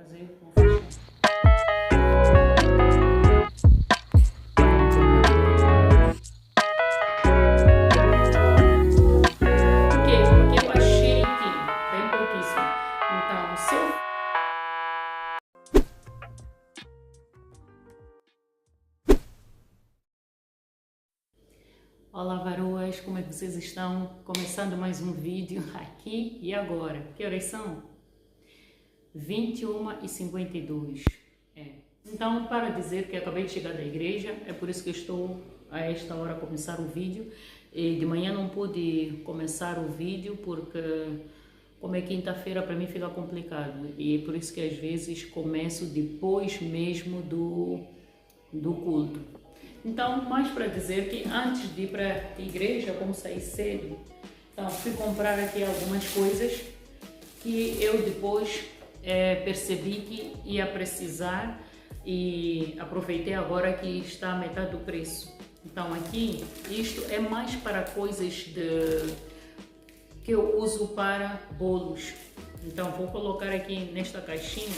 fazer uma faixa. Por quê? Porque eu achei que bem pouquíssimo. Então, se eu Olá, varoas, como é que vocês estão? Começando mais um vídeo aqui e agora. Que horas são? 21h52. Então, para dizer que acabei de chegar da igreja, é por isso que estou a esta hora a começar o vídeo. E de manhã não pude começar o vídeo porque, como é quinta-feira, para mim fica complicado. E é por isso que às vezes começo depois mesmo do culto. Então, mais para dizer que antes de ir para a igreja, como saí cedo, então fui comprar aqui algumas coisas que eu depois percebi que ia precisar e aproveitei agora que está a metade do preço. Então aqui, isto é mais para coisas que eu uso para bolos. Então vou colocar aqui nesta caixinha.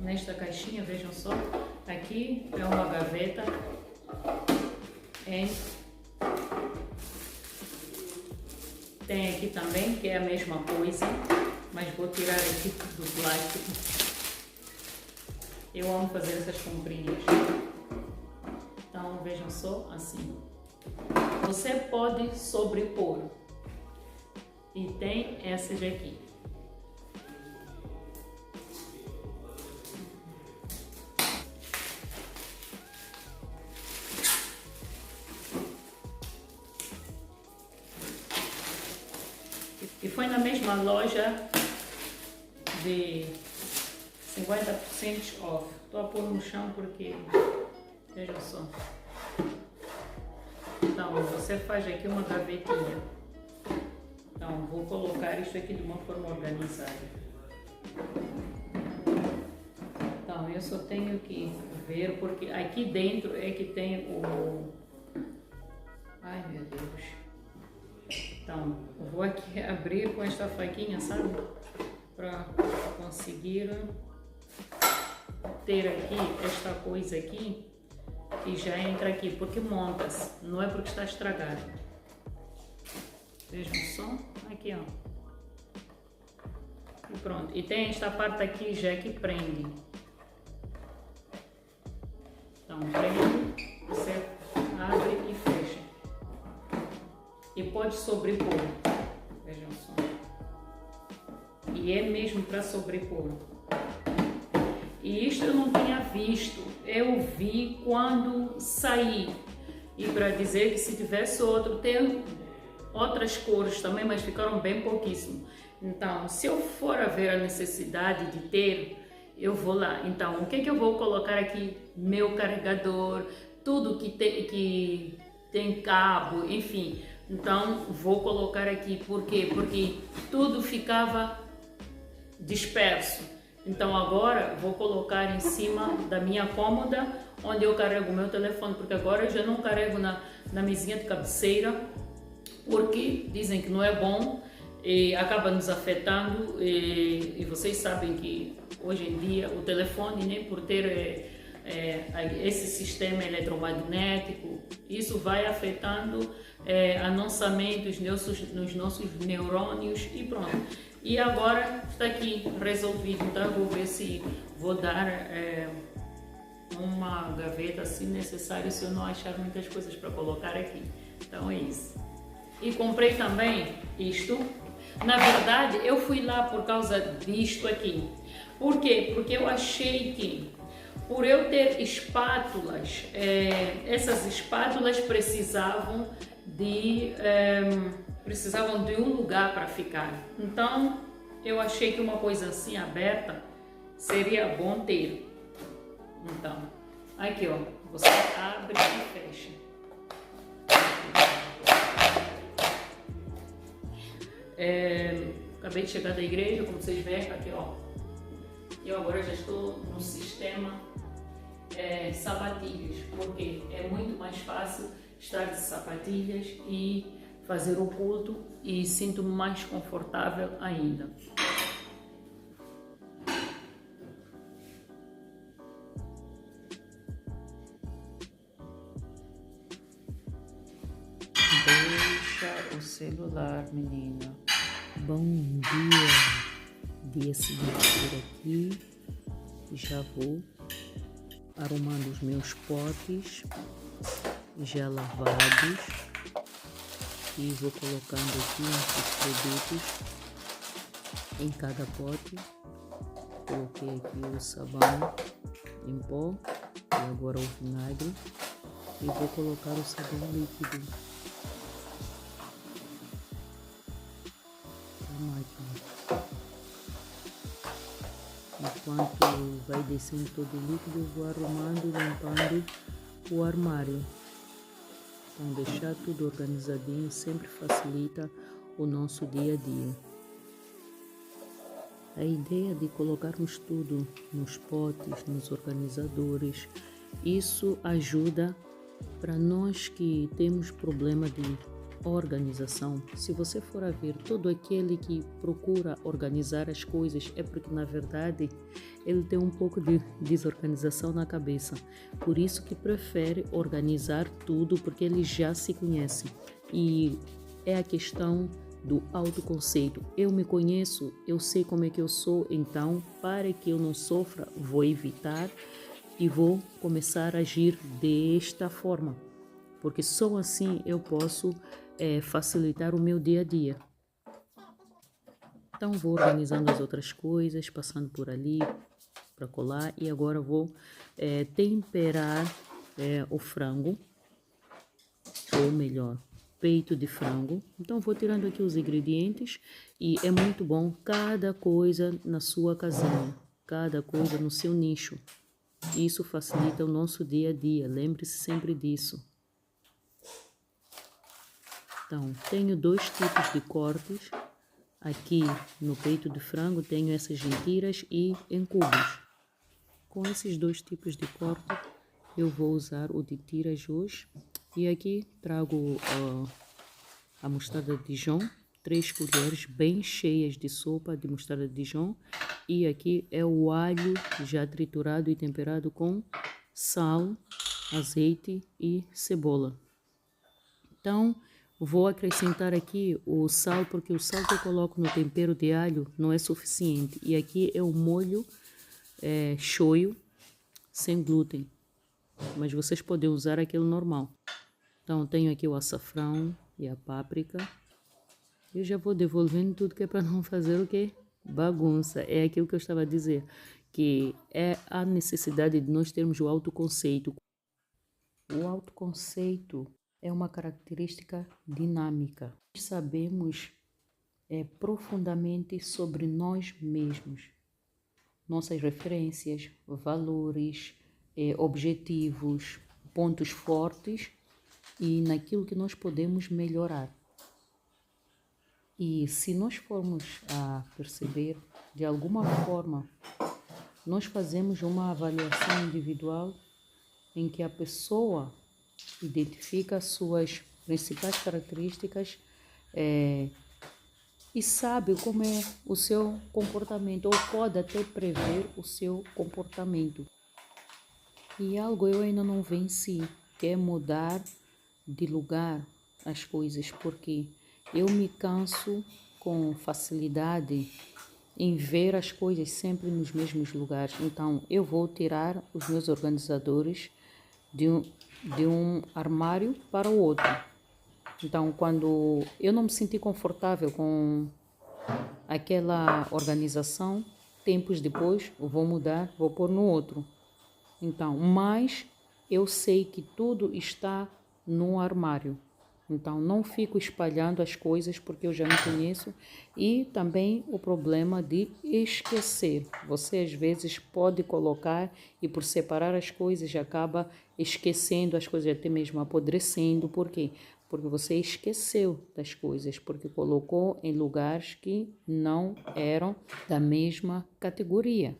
Nesta caixinha, vejam só, aqui é uma gaveta tem aqui também, que é a mesma coisa, mas vou tirar aqui do plástico. Eu amo fazer essas comprinhas. Então, vejam só, assim. Você pode sobrepor. E tem essas aqui. E foi na mesma loja de 50% off. Estou a pôr no chão porque, vejam só. Então, você faz aqui uma gavetinha. Então, vou colocar isso aqui de uma forma organizada. Então, eu só tenho que ver, porque aqui dentro é que tem o... Ai, meu Deus. Então, eu vou aqui abrir com esta faquinha, sabe? Para conseguir ter aqui esta coisa aqui que já entra aqui, porque monta-se, não é porque está estragado. Vejam só, aqui ó. E pronto, e tem esta parte aqui já que prende. Então, prende, você abre e fecha. E pode sobrepor, vejam só. E é mesmo para sobrepor. E isto eu não tinha visto, eu vi quando saí. E para dizer que se tivesse outro, tem outras cores também, mas ficaram bem pouquíssimo. Então, se eu for a ver a necessidade de ter, eu vou lá. Então, o que é que eu vou colocar aqui? Meu carregador, tudo que tem cabo, enfim. Então, vou colocar aqui, por quê? Porque tudo ficava disperso. Então, agora vou colocar em cima da minha cômoda, onde eu carrego o meu telefone, porque agora eu já não carrego na mesinha de cabeceira, porque dizem que não é bom e acaba nos afetando. E vocês sabem que hoje em dia o telefone, né, por ter esse sistema eletromagnético, isso vai afetando a nossa mente, nos nossos neurônios e pronto. E agora está aqui resolvido, então eu vou ver se vou dar uma gaveta se necessário, se eu não achar muitas coisas para colocar aqui. Então é isso. E comprei também isto. Na verdade, eu fui lá por causa disto aqui. Por quê? Porque eu achei que por eu ter espátulas, essas espátulas precisavam de um lugar para ficar. Então, eu achei que uma coisa assim aberta seria bom ter. Então, aqui ó, você abre e fecha. Acabei de chegar da igreja, como vocês veem, aqui ó. Eu agora já estou no sistema sapatilhas, porque é muito mais fácil estar de sapatilhas e fazer o culto e sinto-me mais confortável ainda. Deixa o celular, menina. Bom dia, dia seguinte por aqui, já vou arrumando os meus potes já lavados e vou colocando aqui os produtos em cada pote. Coloquei aqui o sabão em pó e agora o vinagre e vou colocar o sabão líquido na máquina. Enquanto vai descendo todo o líquido, eu vou arrumando e limpando o armário. Então, deixar tudo organizadinho sempre facilita o nosso dia a dia. A ideia de colocarmos tudo nos potes, nos organizadores, isso ajuda para nós que temos problema de organização. Se você for a ver, todo aquele que procura organizar as coisas é porque na verdade ele tem um pouco de desorganização na cabeça. Por isso que prefere organizar tudo, porque ele já se conhece. E é a questão do autoconceito. Eu me conheço, eu sei como é que eu sou, então para que eu não sofra, vou evitar e vou começar a agir desta forma. Porque só assim eu posso facilitar o meu dia a dia. Então vou organizando as outras coisas, passando por ali para colar e agora vou temperar o frango, ou melhor, peito de frango. Então vou tirando aqui os ingredientes e é muito bom cada coisa na sua casinha, cada coisa no seu nicho. Isso facilita o nosso dia a dia, lembre-se sempre disso. Então, tenho dois tipos de cortes. Aqui no peito de frango tenho essas tiras e em cubos. Com esses dois tipos de corte, eu vou usar o de tiras hoje. E aqui trago a mostarda de Dijon, 3 colheres bem cheias de sopa de mostarda de Dijon. E aqui é o alho já triturado e temperado com sal, azeite e cebola. Então, vou acrescentar aqui o sal, porque o sal que eu coloco no tempero de alho não é suficiente. E aqui é o molho shoyu, sem glúten. Mas vocês podem usar aquele normal. Então, tenho aqui o açafrão e a páprica. Eu já vou devolvendo tudo que é para não fazer o quê? Bagunça. É aquilo que eu estava a dizer, que é a necessidade de nós termos o autoconceito. O autoconceito é uma característica dinâmica. Sabemos profundamente sobre nós mesmos, nossas referências, valores, objetivos, pontos fortes e naquilo que nós podemos melhorar. E se nós formos a perceber, de alguma forma, nós fazemos uma avaliação individual em que a pessoa identifica as suas principais características e sabe como é o seu comportamento, ou pode até prever o seu comportamento. E algo eu ainda não venci, que é mudar de lugar as coisas, porque eu me canso com facilidade em ver as coisas sempre nos mesmos lugares. Então, eu vou tirar os meus organizadores de um armário para o outro. Então, quando eu não me senti confortável com aquela organização, tempos depois eu vou mudar, vou pôr no outro. Então, mas eu sei que tudo está no armário. Então, não fico espalhando as coisas porque eu já me conheço. E também o problema de esquecer. Você, às vezes, pode colocar e por separar as coisas acaba esquecendo as coisas, até mesmo apodrecendo. Por quê? Porque você esqueceu das coisas, porque colocou em lugares que não eram da mesma categoria.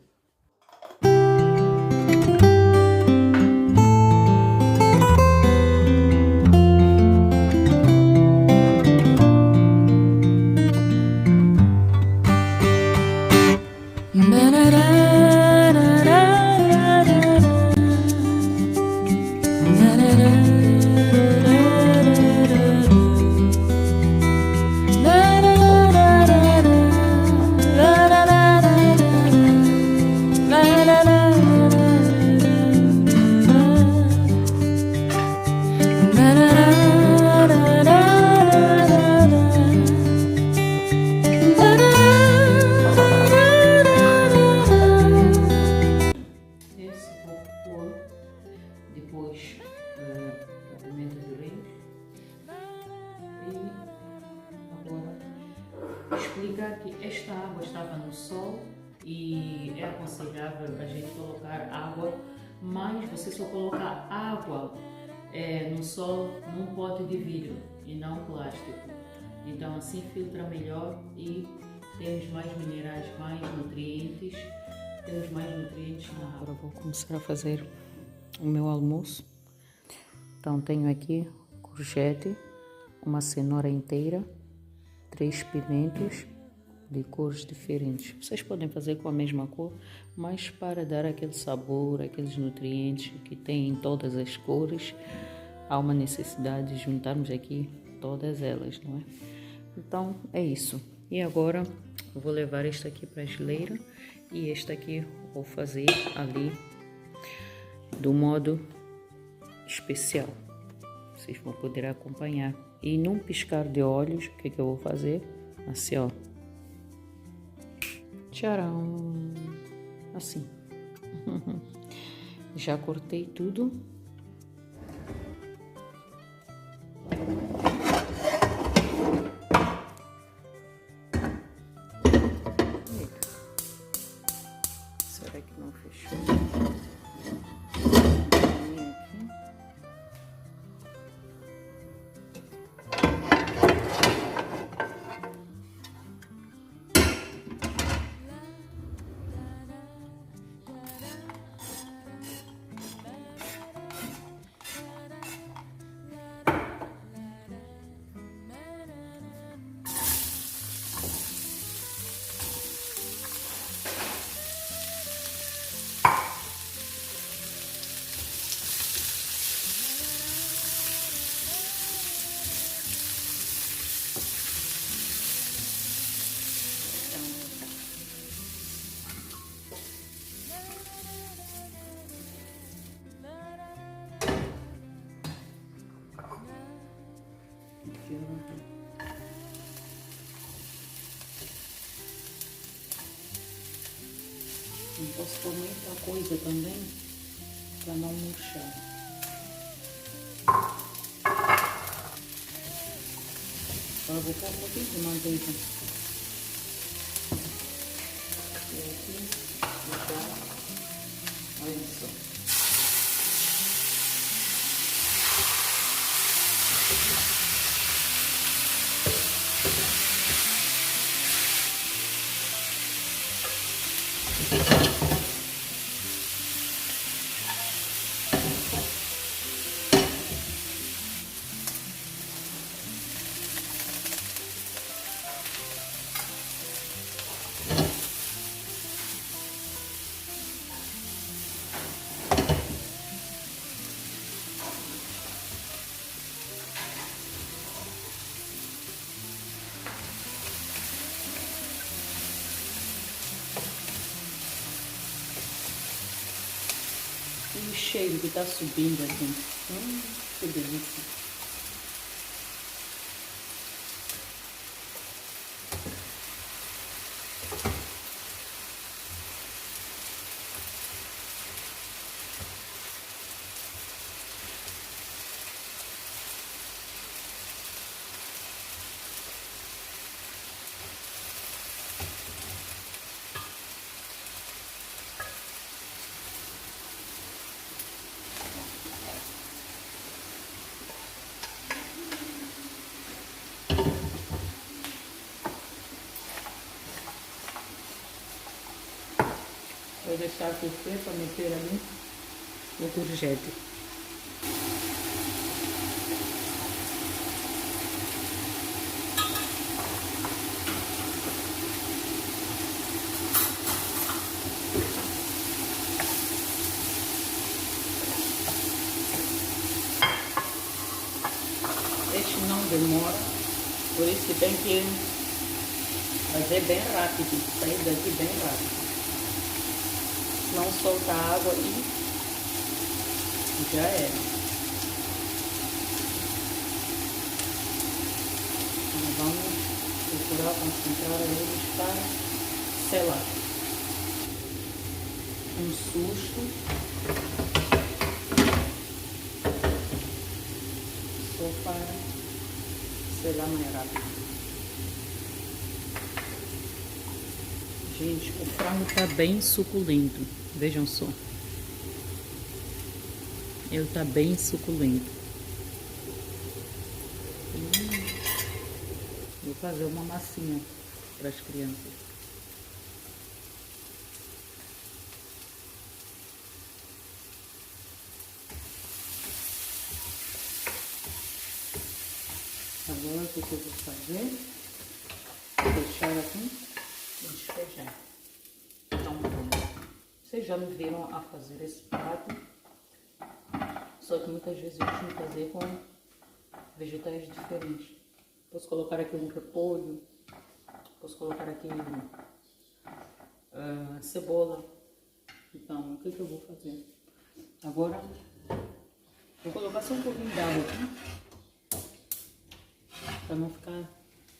explicar que esta água estava no sol e é aconselhável a gente colocar água, mas você só colocar água no sol num pote de vidro e não plástico. Então assim filtra melhor e temos mais minerais, mais nutrientes, temos mais nutrientes na água. Agora vou começar a fazer o meu almoço. Então tenho aqui courgette, uma cenoura inteira, 3 pimentos de cores diferentes. Vocês podem fazer com a mesma cor, mas para dar aquele sabor, aqueles nutrientes que tem em todas as cores, há uma necessidade de juntarmos aqui todas elas, não é? Então é isso. E agora eu vou levar este aqui para a geleira e este aqui vou fazer ali do modo especial. Vocês vão poder acompanhar. E num piscar de olhos, o que eu vou fazer? Assim, ó. Tcharam! Assim. Já cortei tudo. Será que não fechou? Não posso pôr muita coisa também, para não murchar. Agora vou pôr um pouquinho de manteiga. E aqui, deixar, olha só. E o cheiro que tá subindo aqui. Que delícia. Vou deixar aquecer para meter ali o courgette. Este não demora, por isso que tem que fazer bem rápido, sair daqui bem rápido. Não solta a água e já era. Então vamos procurar concentrar eles para selar. Um susto. Só para selar mais rápido. Gente, o frango tá bem suculento. Vejam só. Ele tá bem suculento. Vou fazer uma massinha para as crianças. Agora o que eu vou fazer? Deixar aqui e despejar. Então, vocês já me viram a fazer esse prato, só que muitas vezes eu costumo fazer com vegetais diferentes. Posso colocar aqui um repolho, posso colocar aqui cebola. Então, o que eu vou fazer? Agora, vou colocar só um pouquinho de água aqui, para não ficar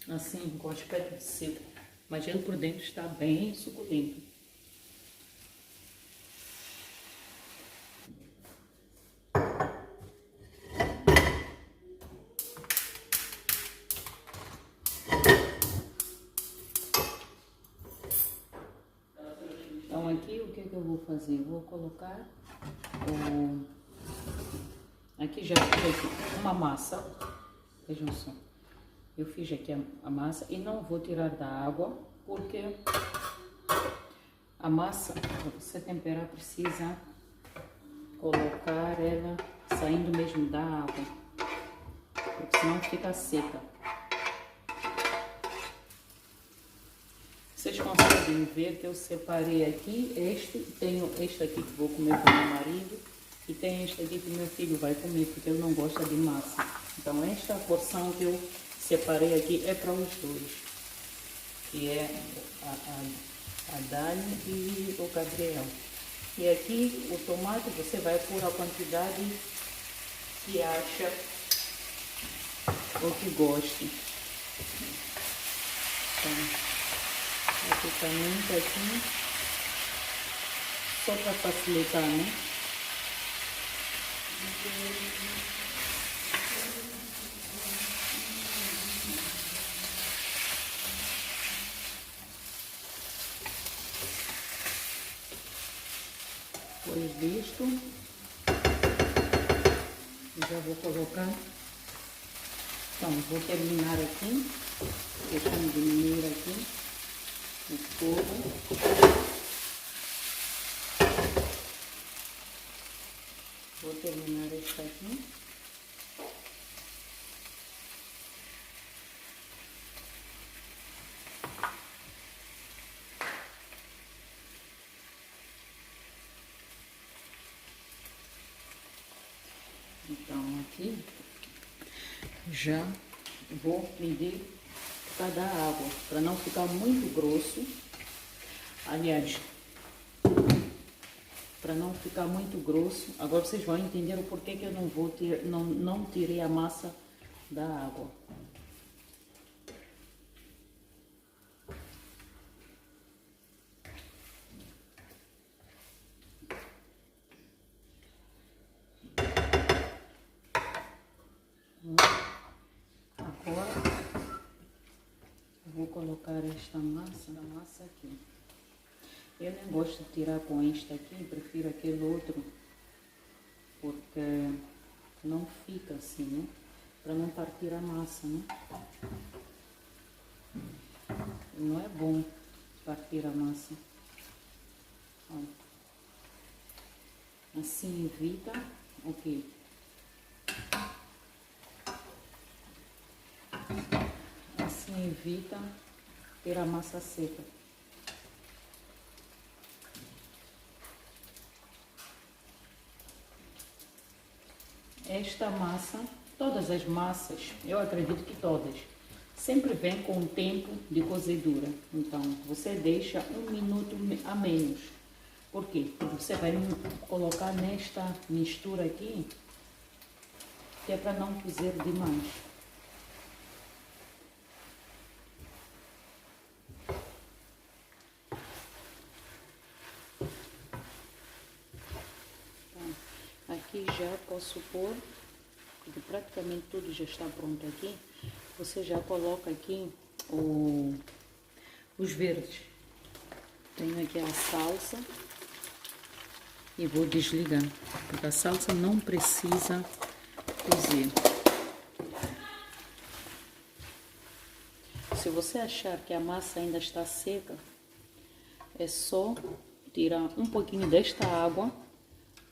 assim, com aspecto de seco. Mas ele por dentro está bem suculento. Então aqui o que eu vou fazer? Eu vou colocar aqui já fiz uma massa. Vejam só. Eu fiz aqui a massa e não vou tirar da água, porque a massa, para você temperar, precisa colocar ela saindo mesmo da água, porque senão fica seca. Vocês conseguem ver que eu separei aqui tenho este aqui que vou comer com meu marido e tem este aqui que meu filho vai comer, porque ele não gosta de massa. Então esta porção que eu separei aqui é para os dois, que é a Dani e o Gabriel. E aqui o tomate você vai pôr a quantidade que acha ou que goste. Então, aqui também tá aqui, só para facilitar, né? Depois disto, já vou colocar. Então, vou terminar aqui, deixando diminuir aqui o fogo. Vou terminar esta aqui. Então aqui já vou medir cada água para não ficar muito grosso. Aliás, para não ficar muito grosso. Agora vocês vão entender o porquê que eu não tirei a massa da água. Agora eu vou colocar esta massa aqui. Eu nem gosto de tirar com este aqui, prefiro aquele outro, porque não fica assim, né? Para não partir a massa, né? Não é bom partir a massa. Olha. Assim evita o quê? Assim evita ter a massa seca. Esta massa, todas as massas, eu acredito que todas, sempre vem com o tempo de cozedura. Então, você deixa 1 minuto a menos. Por quê? Porque você vai colocar nesta mistura aqui, que é para não cozer demais. Aqui já posso pôr, porque praticamente tudo já está pronto aqui. Você já coloca aqui os verdes. Tenho aqui a salsa e vou desligar, porque a salsa não precisa cozer. Se você achar que a massa ainda está seca, é só tirar um pouquinho desta água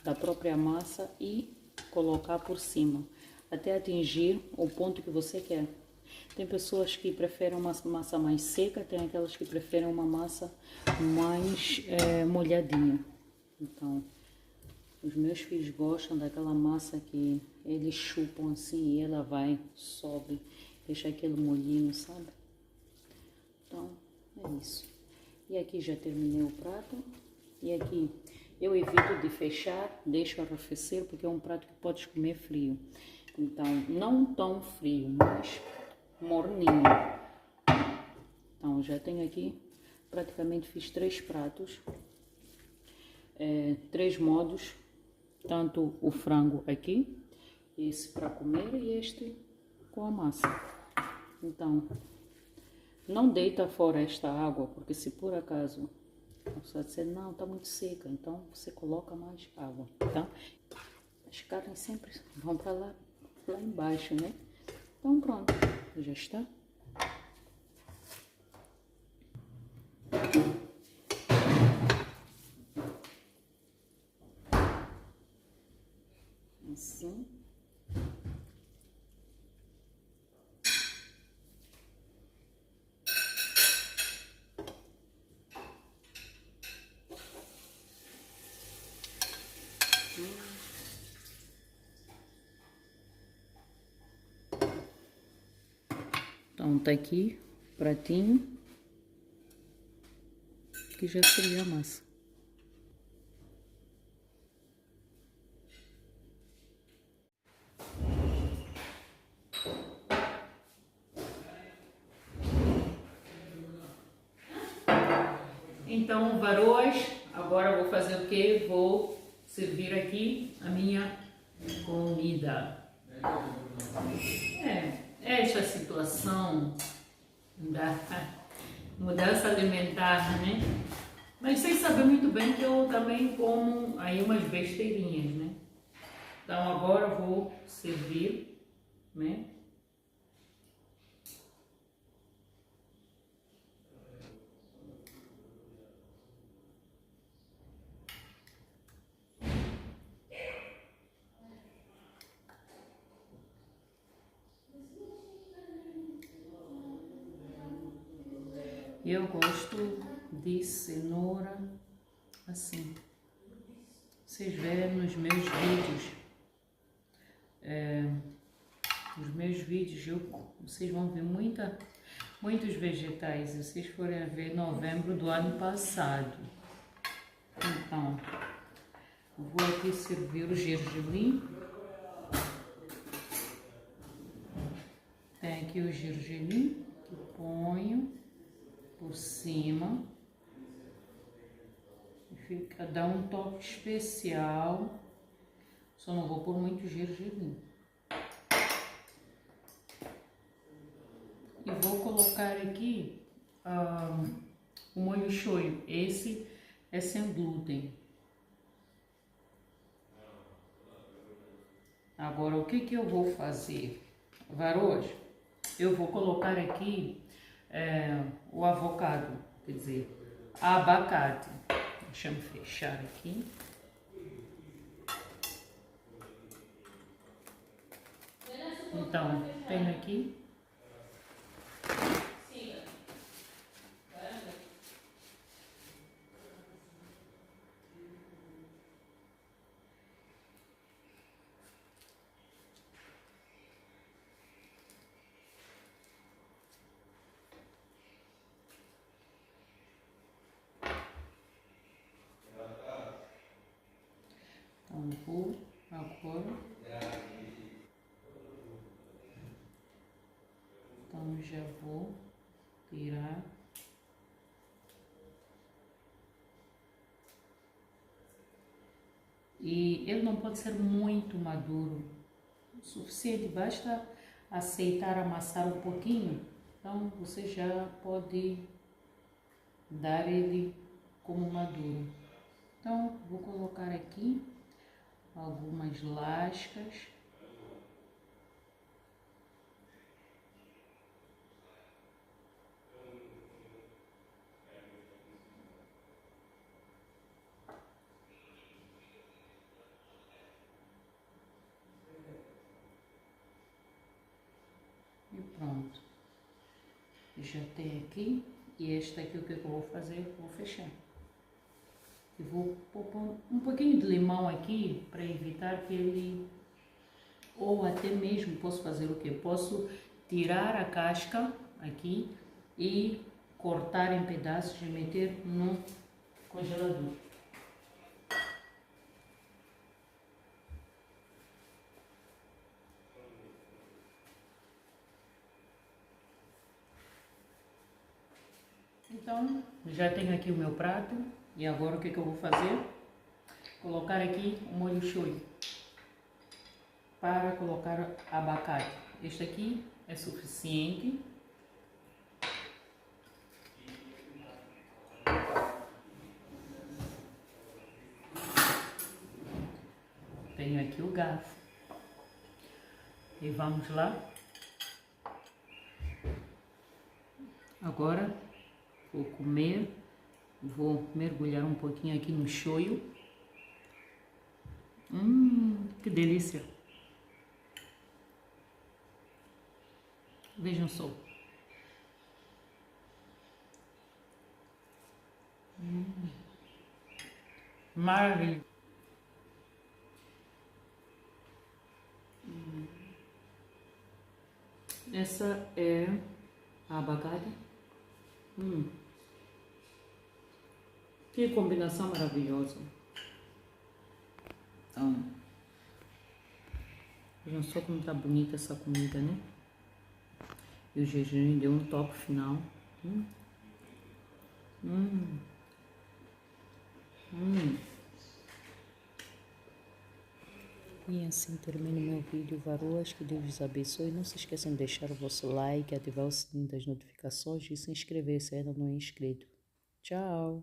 da própria massa e colocar por cima, até atingir o ponto que você quer. Tem pessoas que preferem uma massa mais seca, tem aquelas que preferem uma massa mais molhadinha. Então, os meus filhos gostam daquela massa que eles chupam assim e ela vai, sobe, deixa aquele molhinho, sabe? Então, é isso. E aqui já terminei o prato. E aqui eu evito de fechar, deixo arrefecer, porque é um prato que podes comer frio. Então, não tão frio, mas morninho. Então, já tenho aqui, praticamente fiz 3 pratos, 3 modos, tanto o frango aqui, esse para comer e este com a massa. Então, não deita fora esta água, porque se por acaso a pessoa disser, não, está muito seca, então você coloca mais água, tá? As carnes sempre vão para lá embaixo, né? Então pronto, já está. Assim. Então tá aqui o pratinho, que já seria a massa. Então, varoas, agora vou fazer o quê? Vou servir aqui a minha comida. Esta situação da mudança alimentar, né? Mas vocês sabem muito bem que eu também como aí umas besteirinhas, né? Então agora eu vou servir, né? Eu gosto de cenoura assim. Vocês verem nos meus vídeos, vocês vão ver muitos vegetais. Se vocês forem ver novembro do ano passado. Então, vou aqui servir o gergelim. Tem aqui o gergelim que ponho por cima. Fica, dá um toque especial. Só não vou pôr muito gergelim. E vou colocar aqui o molho shoyu. Esse é sem glúten. Agora, o que eu vou fazer? Varoas, eu vou colocar aqui o avocado, quer dizer, abacate. Deixa eu fechar aqui. Então, tenho aqui. Então, vou agora. Então, já vou tirar. E ele não pode ser muito maduro, o suficiente, basta aceitar amassar um pouquinho. Então, você já pode dar ele como maduro. Então, vou colocar aqui algumas lascas. E pronto. Já tem aqui. E este aqui, o que eu vou fazer? Vou fechar. E vou pôr um pouquinho de limão aqui para evitar que ele... Ou até mesmo posso fazer o que? Posso tirar a casca aqui e cortar em pedaços e meter no congelador. Então, já tenho aqui o meu prato. E agora o que eu vou fazer? Colocar aqui o molho shoyu para colocar abacate. Este aqui é suficiente. Tenho aqui o garfo. E vamos lá. Agora vou comer. Vou mergulhar um pouquinho aqui no shoyu. Que delícia! Vejam só. Maravilha! Essa é a abacate. Que combinação maravilhosa! Então, vejam só como tá bonita essa comida, né? E o jejum deu um toque final. E assim termino meu vídeo, varoas, que Deus os abençoe. Não se esqueçam de deixar o vosso like, ativar o sininho das notificações e se inscrever se ainda não é inscrito. Tchau!